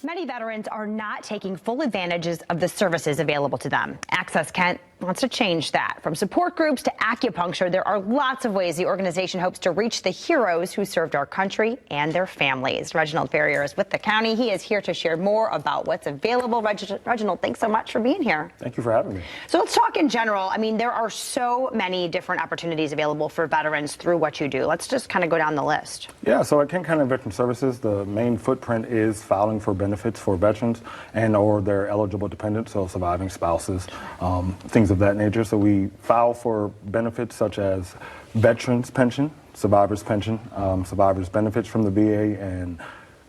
Many veterans are not taking full advantages of the services available to them. Access Kent wants to change that. From support groups to acupuncture, there are lots of ways the organization hopes to reach the heroes who served our country and their families. Reginald Ferrier is with the county. He is here to share more about what's available. Reginald, thanks so much for being here. Thank you for having me. So let's talk in general. I mean, there are so many different opportunities available for veterans through what you do. Let's just kind of go down the list. Yeah, so at Kent County Veteran Services, the main footprint is filing for benefits for veterans and or their eligible dependents, so surviving spouses, things of that nature. So we file for benefits such as veterans pension, survivors pension, survivors benefits from the VA, and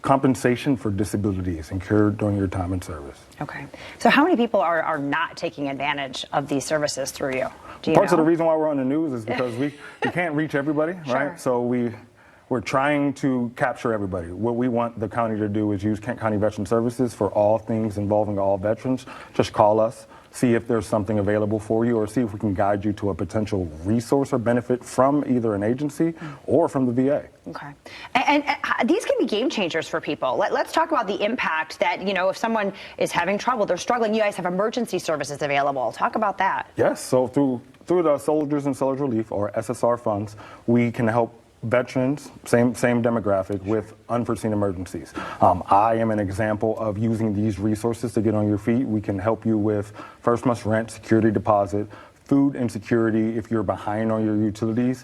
compensation for disabilities incurred during your time in service. Okay. So how many people are not taking advantage of these services through you? Do you Parts know? of the reason why we're on the news is because we can't reach everybody, Sure. right? So we're trying to capture everybody. What we want the county to do is use Kent County Veteran Services for all things involving all veterans. Just call us, see if there's something available for you, or see if we can guide you to a potential resource or benefit from either an agency or from the VA. Okay. And these can be game changers for people. Let's talk about the impact that, you know, if someone is having trouble, they're struggling, you guys have emergency services available. Talk about that. Yes, so through the Soldiers and Soldier Relief, or SSR funds, we can help veterans, same demographic, with unforeseen emergencies. I am an example of using these resources to get on your feet. We can help you with first month's rent, security deposit, food insecurity if you're behind on your utilities,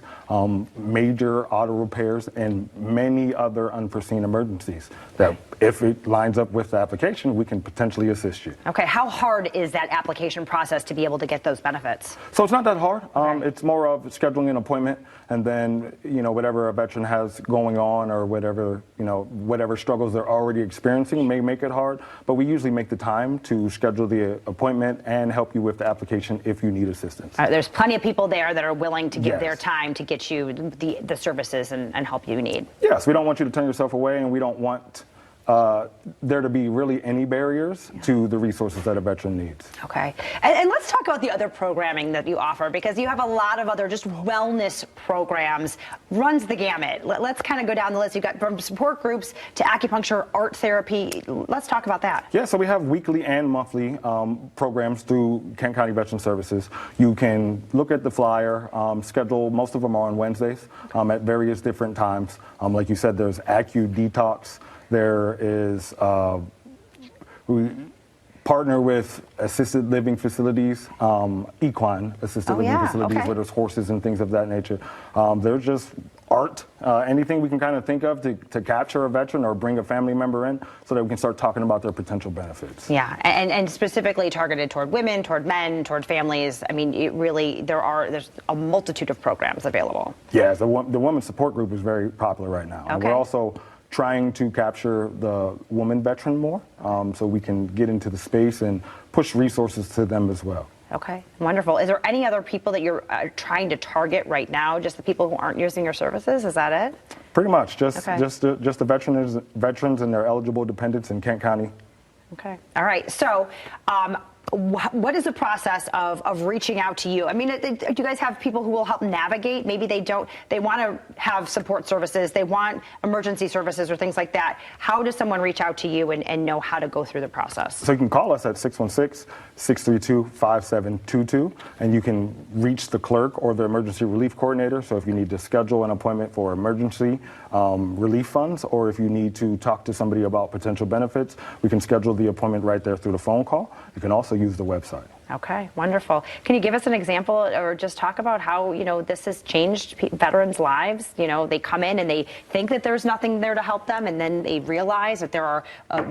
major auto repairs, and many other unforeseen emergencies that if it lines up with the application, we can potentially assist you. Okay, how hard is that application process to be able to get those benefits? So it's not that hard. Okay. It's more of scheduling an appointment, and then, you know, whatever a veteran has going on or whatever, you know, whatever struggles they're already experiencing may make it hard, but we usually make the time to schedule the appointment and help you with the application if you need assistance. There's plenty of people there that are willing to give Yes. their time to get you the services and help you need. Yes, we don't want you to turn yourself away, and we don't want there to be really any barriers to the resources that a veteran needs. Okay. And let's talk about the other programming that you offer, because you have a lot of other just wellness programs, runs the gamut. Let's kind of go down the list. You've got from support groups to acupuncture, art therapy. Let's talk about that. Yeah, so we have weekly and monthly programs through Kent County Veteran Services. You can look at the flyer, schedule, most of them are on Wednesdays at various different times. Like you said, there's Acu Detox. There is, we partner with assisted living facilities, equine assisted living facilities, okay. where there's horses and things of that nature. There's just art, anything we can kind of think of to capture a veteran or bring a family member in so that we can start talking about their potential benefits. Yeah, and specifically targeted toward women, toward men, toward families. I mean, it really, there's a multitude of programs available. Yeah, the women's support group is very popular right now. Okay. And we're also trying to capture the woman veteran more, so we can get into the space and push resources to them as well. Okay, wonderful. Is there any other people that you're trying to target right now? Just the people who aren't using your services? Is that it? Pretty much, just Okay. the veterans and their eligible dependents in Kent County. Okay. All right. So, what is the process of reaching out to you? I mean, do you guys have people who will help navigate? Maybe they want to have support services, they want emergency services or things like that. How does someone reach out to you and know how to go through the process? So you can call us at 616-632-5722, and you can reach the clerk or the emergency relief coordinator. So if you need to schedule an appointment for emergency relief funds, or if you need to talk to somebody about potential benefits, we can schedule the appointment right there through the phone call. You can also use the website. Okay, wonderful. Can you give us an example or just talk about how, you know, this has changed veterans' lives? You know, they come in and they think that there's nothing there to help them, and then they realize that there are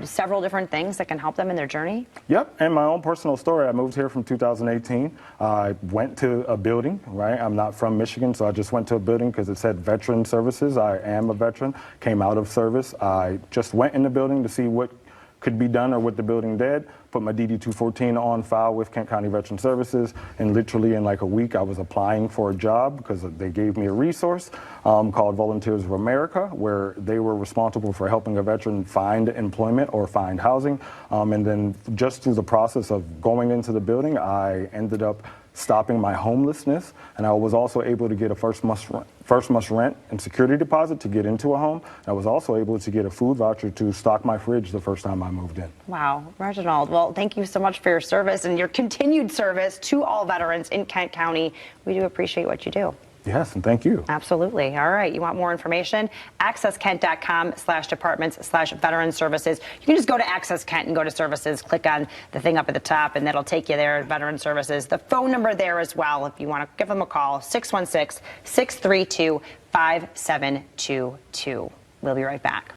several different things that can help them in their journey? Yep, and my own personal story. I moved here from 2018. I went to a building, right? I'm not from Michigan, so I just went to a building because it said Veteran Services. I am a veteran, came out of service. I just went in the building to see what could be done or what the building did, put my DD-214 on file with Kent County Veteran Services, and literally in like a week I was applying for a job because they gave me a resource called Volunteers of America, where they were responsible for helping a veteran find employment or find housing. And then just through the process of going into the building, I ended up stopping my homelessness, and I was also able to get a first month's rent and security deposit to get into a home. I was also able to get a food voucher to stock my fridge the first time I moved in. Wow, Reginald. Well, thank you so much for your service and your continued service to all veterans in Kent County. We do appreciate what you do. Yes, and thank you. Absolutely. All right. You want more information? accesskent.com/departments/veteran services. You can just go to Access Kent and go to services, click on the thing up at the top, and that'll take you there, veteran services. The phone number there as well, if you want to give them a call, 616-632-5722. We'll be right back.